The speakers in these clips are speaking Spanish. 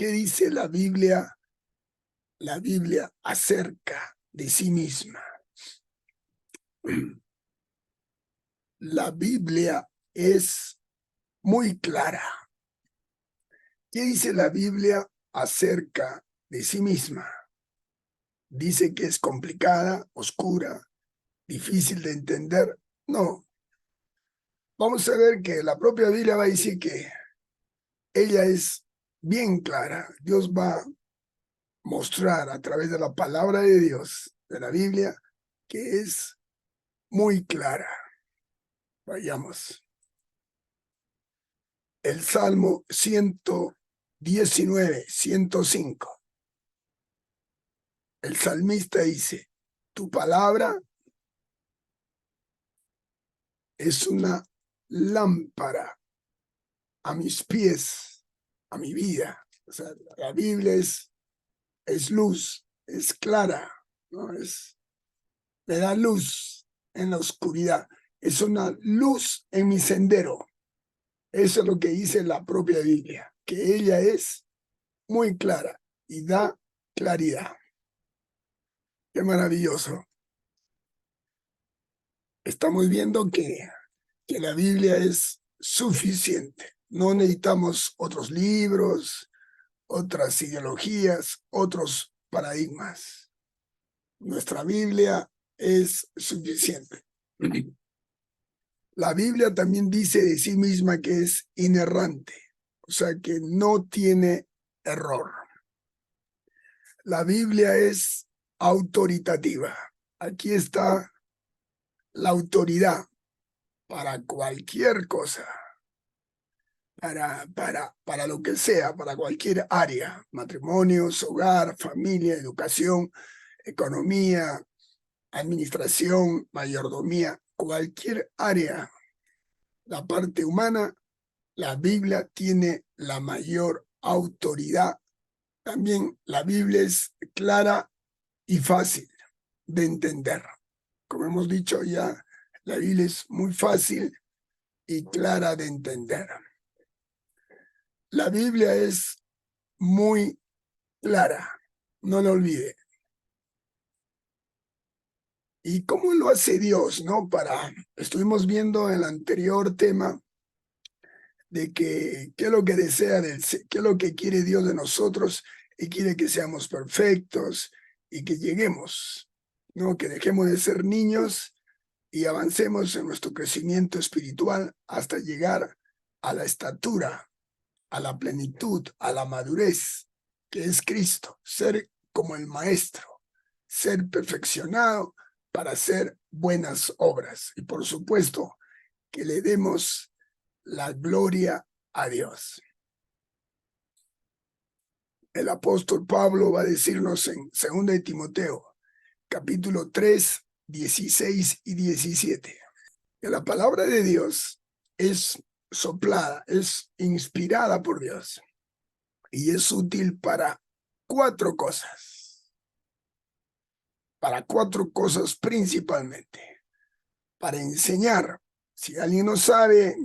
¿Qué dice la Biblia acerca de sí misma? La Biblia es muy clara. ¿Qué dice la Biblia acerca de sí misma? ¿Dice que es complicada, oscura, difícil de entender? No. Vamos a ver que la propia Biblia va a decir que ella es bien clara. Dios va a mostrar a través de la palabra de Dios, de la Biblia, que es muy clara. Vayamos. El Salmo 119, 105. El salmista dice, tu palabra es una lámpara a mis pies, a mi vida. O sea, la Biblia es luz, es clara, ¿no? Me da luz en la oscuridad. Es una luz en mi sendero. Eso es lo que dice la propia Biblia, que ella es muy clara y da claridad. Qué maravilloso. Estamos viendo que la Biblia es suficiente. No necesitamos otros libros, otras ideologías, otros paradigmas. Nuestra Biblia es suficiente. La Biblia también dice de sí misma que es inerrante, o sea que no tiene error. La Biblia es autoritativa. Aquí está la autoridad para cualquier cosa, para lo que sea, para cualquier área, matrimonios, hogar, familia, educación, economía, administración, mayordomía, cualquier área, la parte humana, la Biblia tiene la mayor autoridad. También la Biblia es clara y fácil de entender. Como hemos dicho ya, la Biblia es muy fácil y clara de entender. La Biblia es muy clara, no lo olvide. ¿Y cómo lo hace Dios, no? Estuvimos viendo en el anterior tema de que qué es lo que desea, qué es lo que quiere Dios de nosotros, y quiere que seamos perfectos y que lleguemos, ¿no? Que dejemos de ser niños y avancemos en nuestro crecimiento espiritual hasta llegar a la estatura, a la plenitud, a la madurez, que es Cristo, ser como el Maestro, ser perfeccionado para hacer buenas obras. Y por supuesto, que le demos la gloria a Dios. El apóstol Pablo va a decirnos en 2 de Timoteo, capítulo 3, 16 y 17, que la palabra de Dios es soplada, es inspirada por Dios y es útil para cuatro cosas principalmente. Para enseñar, si alguien no sabe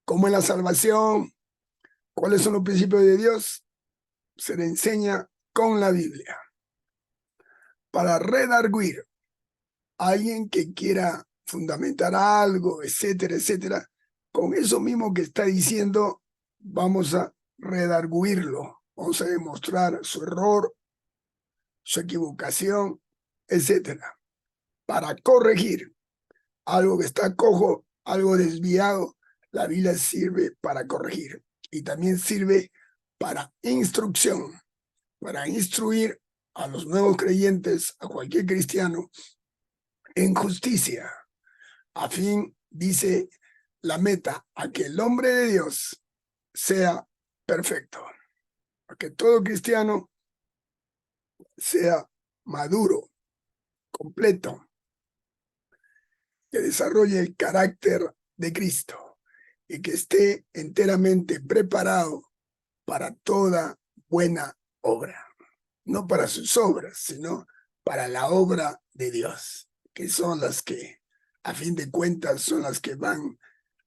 cómo es la salvación, cuáles son los principios de Dios, se le enseña con la Biblia. Para redarguir a alguien que quiera fundamentar algo, etcétera, etcétera, con eso mismo que está diciendo, vamos a redarguirlo, vamos a demostrar su error, su equivocación, etcétera. Para corregir algo que está cojo, algo desviado, la Biblia sirve para corregir y también sirve para instrucción, para instruir a los nuevos creyentes, a cualquier cristiano, en justicia, a fin, dice la meta, a que el hombre de Dios sea perfecto, a que todo cristiano sea maduro, completo, que desarrolle el carácter de Cristo y que esté enteramente preparado para toda buena obra. No para sus obras, sino para la obra de Dios, que son las que, a fin de cuentas, son las que van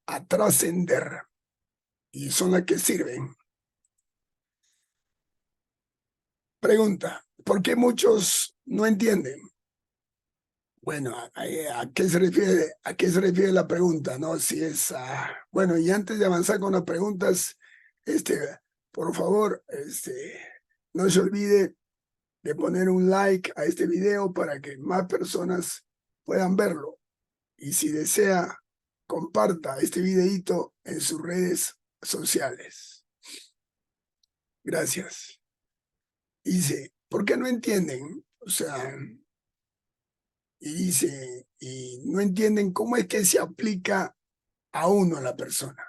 a trascender y son las que sirven. Pregunta, ¿por qué muchos no entienden? Bueno, ¿a qué se refiere? ¿A qué se refiere la pregunta? ¿No? Si es bueno, y antes de avanzar con las preguntas, por favor, no se olvide de poner un like a este video para que más personas puedan verlo. Y si desea, comparta este videito en sus redes sociales. Gracias. Dice, ¿por qué no entienden? O sea, y dice, y no entienden cómo es que se aplica a uno a la persona.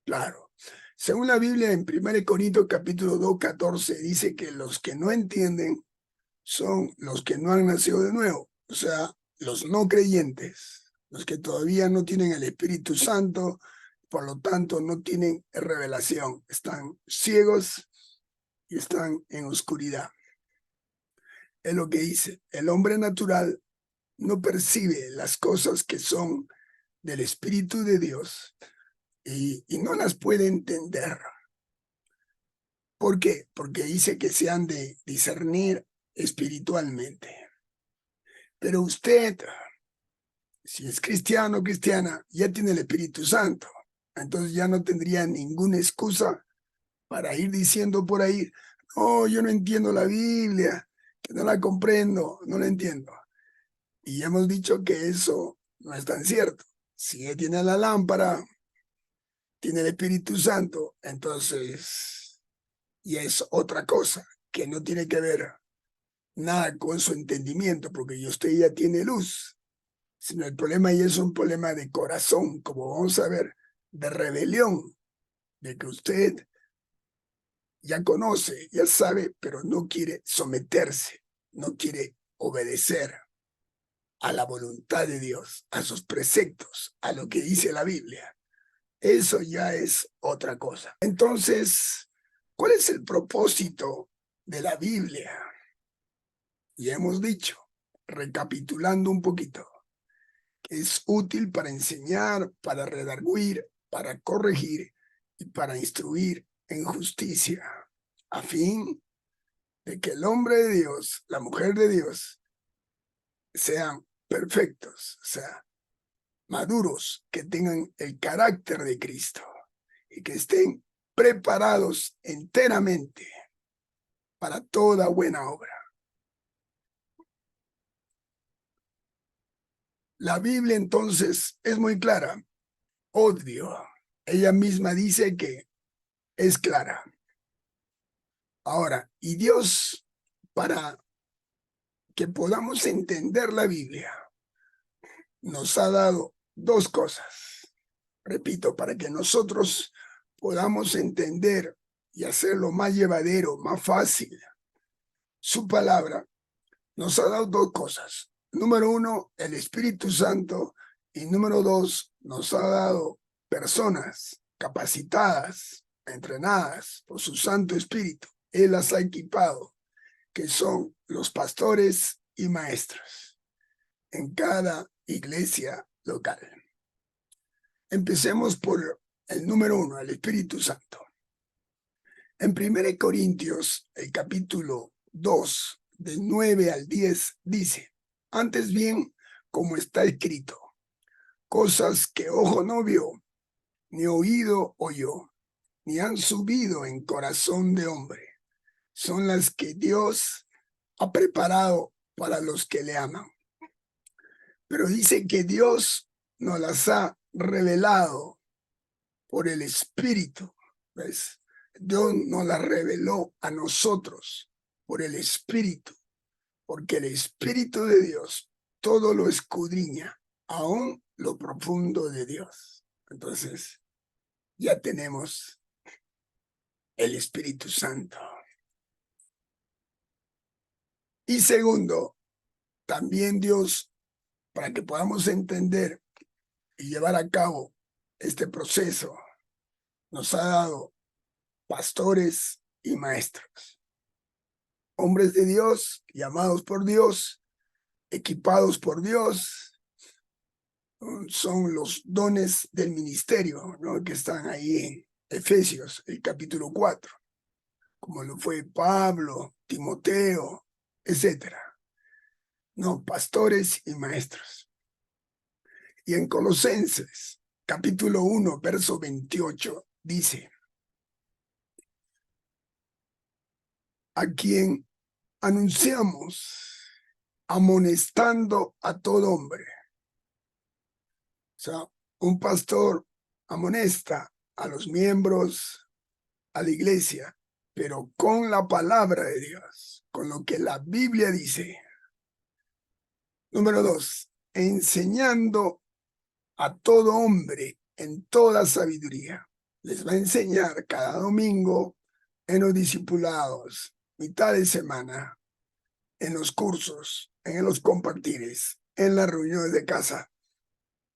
Claro. Según la Biblia, en 1 Corintios capítulo 2, 14, dice que los que no entienden son los que no han nacido de nuevo, o sea, los no creyentes, los que todavía no tienen el Espíritu Santo, por lo tanto no tienen revelación, están ciegos y están en oscuridad. Es lo que dice, el hombre natural no percibe las cosas que son del Espíritu de Dios y no las puede entender. ¿Por qué? Porque dice que se han de discernir espiritualmente. Pero usted, si es cristiano o cristiana, ya tiene el Espíritu Santo. Entonces ya no tendría ninguna excusa para ir diciendo por ahí, no, yo no entiendo la Biblia, que no la comprendo, no la entiendo. Y ya hemos dicho que eso no es tan cierto. Si él tiene la lámpara, tiene el Espíritu Santo, entonces ya es otra cosa que no tiene que ver nada con su entendimiento, porque usted ya tiene luz, sino el problema ya es un problema de corazón, como vamos a ver, de rebelión, de que usted ya conoce, ya sabe, pero no quiere someterse, no quiere obedecer a la voluntad de Dios, a sus preceptos, a lo que dice la Biblia. Eso ya es otra cosa. Entonces, ¿cuál es el propósito de la Biblia? Ya hemos dicho, recapitulando un poquito, es útil para enseñar, para redarguir, para corregir y para instruir en justicia, a fin de que el hombre de Dios, la mujer de Dios, sean perfectos, o sea, maduros, que tengan el carácter de Cristo y que estén preparados enteramente para toda buena obra. La Biblia entonces es muy clara, obvio. Ella misma dice que es clara. Ahora, y Dios, para que podamos entender la Biblia, nos ha dado dos cosas. Repito, para que nosotros podamos entender y hacerlo más llevadero, más fácil, su palabra nos ha dado dos cosas. Número uno, el Espíritu Santo, y número dos, nos ha dado personas capacitadas, entrenadas por su Santo Espíritu. Él las ha equipado, que son los pastores y maestros en cada iglesia local. Empecemos por el número uno, el Espíritu Santo. En 1 Corintios, el capítulo 2, del 9 al 10, dice, antes bien, como está escrito, cosas que ojo no vio, ni oído oyó, ni han subido en corazón de hombre, son las que Dios ha preparado para los que le aman. Pero dice que Dios nos las ha revelado por el Espíritu, ¿ves? Dios nos las reveló a nosotros por el Espíritu, porque el Espíritu de Dios todo lo escudriña, aún lo profundo de Dios. Entonces, ya tenemos el Espíritu Santo. Y segundo, también Dios, para que podamos entender y llevar a cabo este proceso, nos ha dado pastores y maestros. Hombres de Dios, llamados por Dios, equipados por Dios, son los dones del ministerio, ¿no? Que están ahí en Efesios, el capítulo 4. como lo fue Pablo, Timoteo, etcétera. No, pastores y maestros. Y en Colosenses, capítulo 1, verso 28, dice: a quien anunciamos amonestando a todo hombre. O sea, un pastor amonesta a los miembros, a la iglesia, pero con la palabra de Dios, con lo que la Biblia dice. Número 2, enseñando a todo hombre en toda sabiduría. Les va a enseñar cada domingo en los discipulados, mitad de semana, en los cursos, en los compartires, en las reuniones de casa.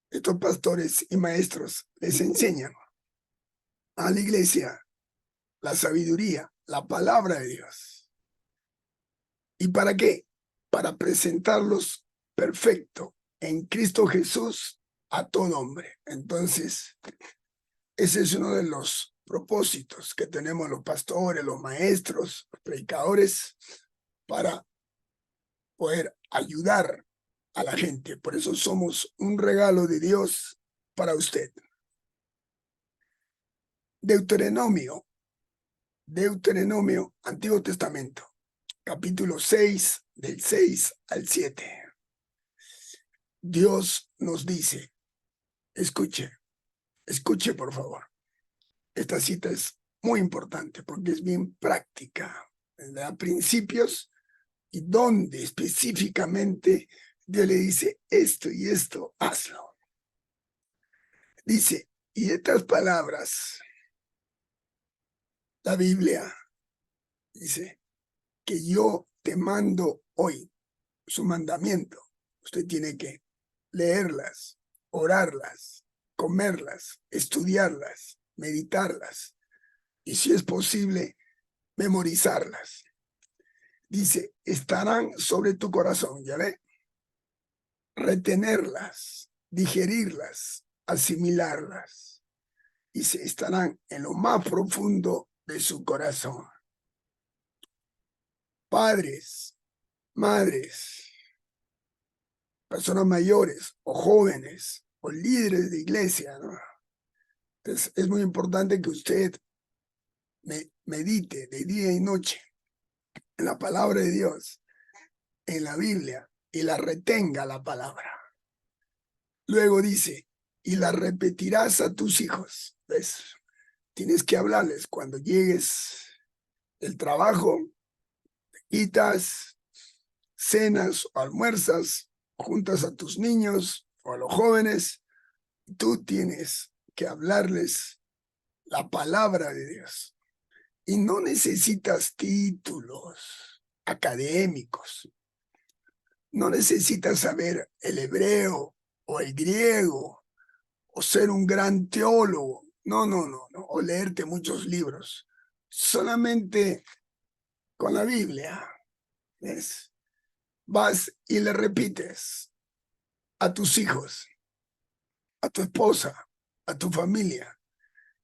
Estos pastores y maestros les enseñan a la iglesia la sabiduría, la palabra de Dios. ¿Y para qué? Para presentarlos perfecto en Cristo Jesús a todo hombre. Entonces, ese es uno de los propósitos que tenemos los pastores, los maestros, los predicadores, para poder ayudar a la gente. Por eso somos un regalo de Dios para usted. Deuteronomio, Antiguo Testamento, capítulo 6, del 6 al 7. Dios nos dice, escuche por favor. Esta cita es muy importante porque es bien práctica, da principios y donde específicamente Dios le dice esto y esto, hazlo. Dice, y estas palabras, la Biblia dice que yo te mando hoy, su mandamiento. Usted tiene que leerlas, orarlas, comerlas, estudiarlas, meditarlas y si es posible, memorizarlas. Dice, estarán sobre tu corazón, ¿ya ve? Retenerlas, digerirlas, asimilarlas. Y se estarán en lo más profundo de su corazón. Padres, madres, personas mayores o jóvenes o líderes de iglesia, ¿no? Entonces, es muy importante que usted medite de día y noche en la palabra de Dios, en la Biblia, y la retenga la palabra. Luego dice, y la repetirás a tus hijos. ¿Ves? Tienes que hablarles cuando llegues del trabajo, quitas, cenas o almuerzas, juntas a tus niños o a los jóvenes, tú tienes que hablarles la palabra de Dios. Y no necesitas títulos académicos. No necesitas saber el hebreo o el griego o ser un gran teólogo. No, o leerte muchos libros. Solamente con la Biblia, ¿ves? Vas y le repites a tus hijos, a tu esposa, a tu familia.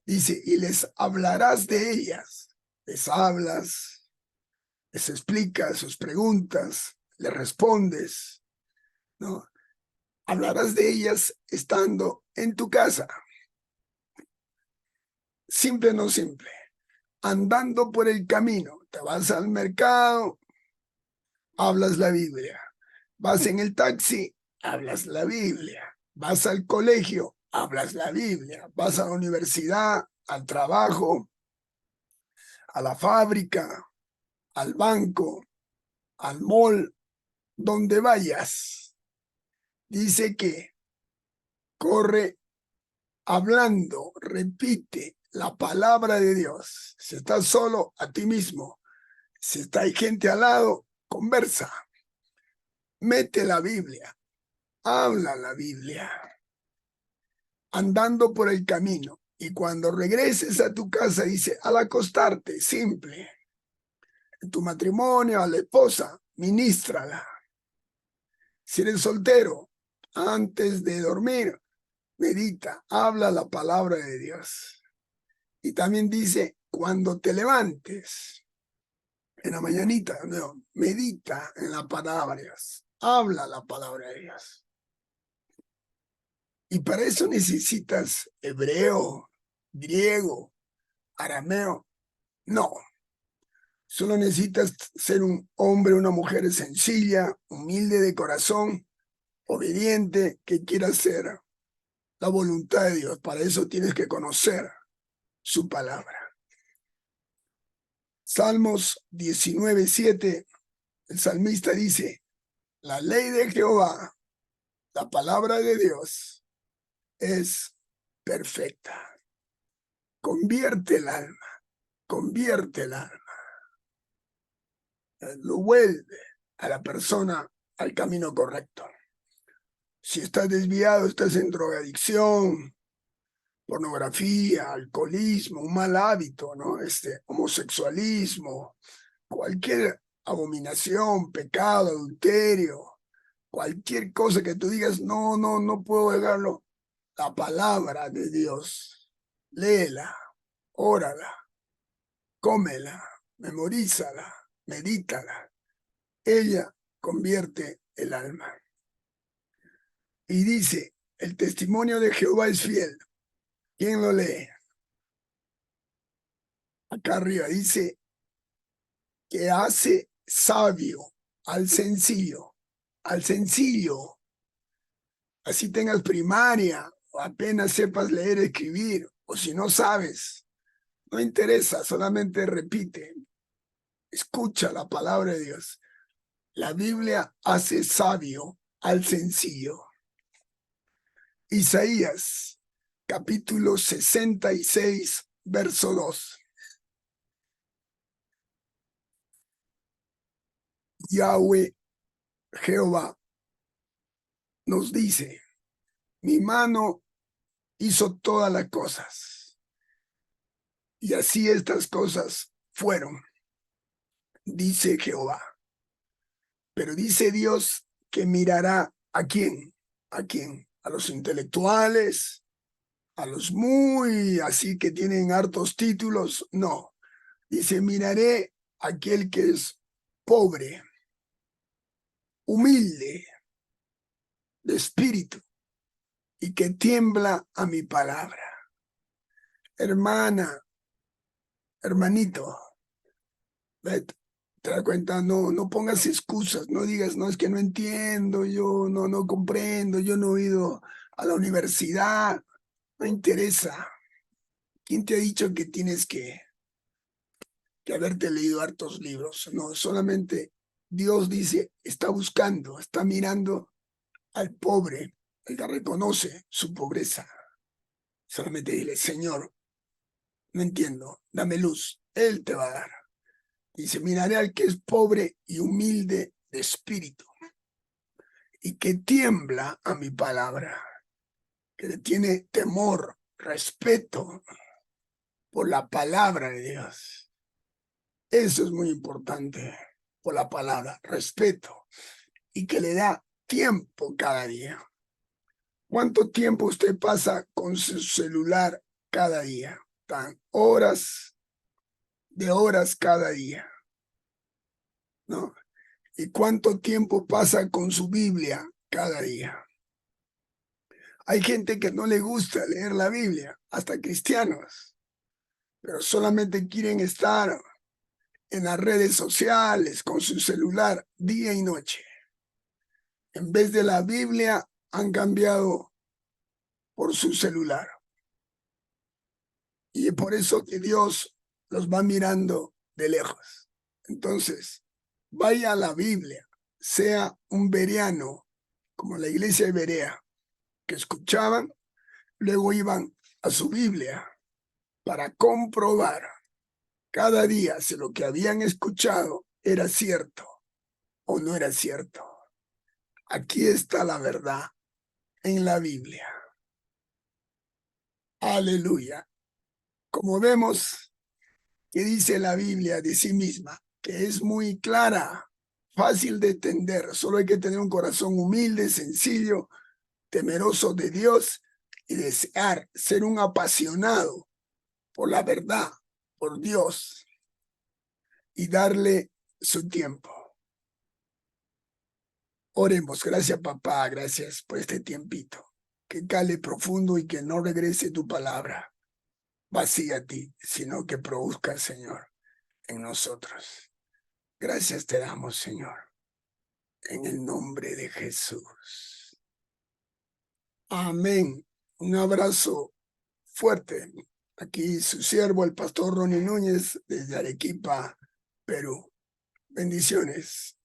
Dice, y les hablarás de ellas. Les hablas, les explicas sus preguntas, les respondes, ¿no? Hablarás de ellas estando en tu casa. Simple o no simple. Andando por el camino. Te vas al mercado, hablas la Biblia. Vas en el taxi, hablas la Biblia. Vas al colegio, hablas la Biblia. Vas a la universidad, al trabajo, a la fábrica, al banco, al mall, donde vayas. Dice que corre hablando, repite la palabra de Dios. Si estás solo, a ti mismo. Si hay gente al lado, conversa. Mete la Biblia, habla la Biblia, andando por el camino. Y cuando regreses a tu casa, dice, al acostarte, simple. En tu matrimonio, a la esposa, ministrala. Si eres soltero, antes de dormir, medita, habla la palabra de Dios. Y también dice, cuando te levantes, en la mañanita, no, medita en las palabras, habla la palabra de Dios. Y para eso necesitas hebreo, griego, arameo. No, solo necesitas ser un hombre, una mujer sencilla, humilde de corazón, obediente, que quiera hacer la voluntad de Dios. Para eso tienes que conocer su palabra. Salmos 19:7, el salmista dice: la ley de Jehová, la palabra de Dios, es perfecta. Convierte el alma, convierte el alma. Lo vuelve a la persona al camino correcto. Si estás desviado, estás en drogadicción, pornografía, alcoholismo, un mal hábito, ¿no? Homosexualismo, cualquier abominación, pecado, adulterio, cualquier cosa que tú digas, no puedo dejarlo. La palabra de Dios, léela, órala, cómela, memorízala, medítala. Ella convierte el alma. Y dice, el testimonio de Jehová es fiel. ¿Quién lo lee? Acá arriba dice que hace sabio al sencillo. Al sencillo. Así tengas primaria o apenas sepas leer, escribir, o si no sabes, no interesa, solamente repite. Escucha la palabra de Dios. La Biblia hace sabio al sencillo. Isaías, capítulo 66, verso 2. Yahweh, Jehová, nos dice: mi mano hizo todas las cosas, y así estas cosas fueron, dice Jehová. Pero dice Dios que mirará ¿a quién? ¿A quién? A los intelectuales, a los muy así que tienen hartos títulos. No, dice: miraré a aquel que es pobre, humilde de espíritu y que tiembla a mi palabra. Hermana, hermanito, te das cuenta, no pongas excusas, no digas, no, es que no entiendo, yo no comprendo, yo no he ido a la universidad, no interesa. ¿Quién te ha dicho que tienes que haberte leído hartos libros? No, solamente Dios dice, está buscando, está mirando al pobre, el que reconoce su pobreza. Solamente dile: Señor, no entiendo, dame luz. Él te va a dar. Dice: miraré al que es pobre y humilde de espíritu y que tiembla a mi palabra, que le tiene temor, respeto por la palabra de Dios. Eso es muy importante, por la palabra, respeto, y que le da tiempo cada día. ¿Cuánto tiempo usted pasa con su celular cada día? Tan horas de horas cada día, ¿no? ¿Y cuánto tiempo pasa con su Biblia cada día? Hay gente que no le gusta leer la Biblia, hasta cristianos, pero solamente quieren estar en las redes sociales con su celular día y noche. En vez de la Biblia, han cambiado por su celular. Y es por eso que Dios los va mirando de lejos. Entonces, vaya a la Biblia, sea un bereano, como la iglesia de Berea, que escuchaban, luego iban a su Biblia para comprobar cada día si lo que habían escuchado era cierto o no era cierto. Aquí está la verdad en la Biblia. Aleluya. Como vemos, que dice la Biblia de sí misma, que es muy clara, fácil de entender. Solo hay que tener un corazón humilde, sencillo, temeroso de Dios y desear ser un apasionado por la verdad, por Dios, y darle su tiempo. Oremos. Gracias, papá. Gracias por este tiempito. Que cale profundo y que no regrese tu palabra vacía a ti, sino que produzca, Señor, en nosotros. Gracias te damos, Señor, en el nombre de Jesús. Amén. Un abrazo fuerte. Aquí su siervo, el pastor Ronnie Núñez, desde Arequipa, Perú. Bendiciones.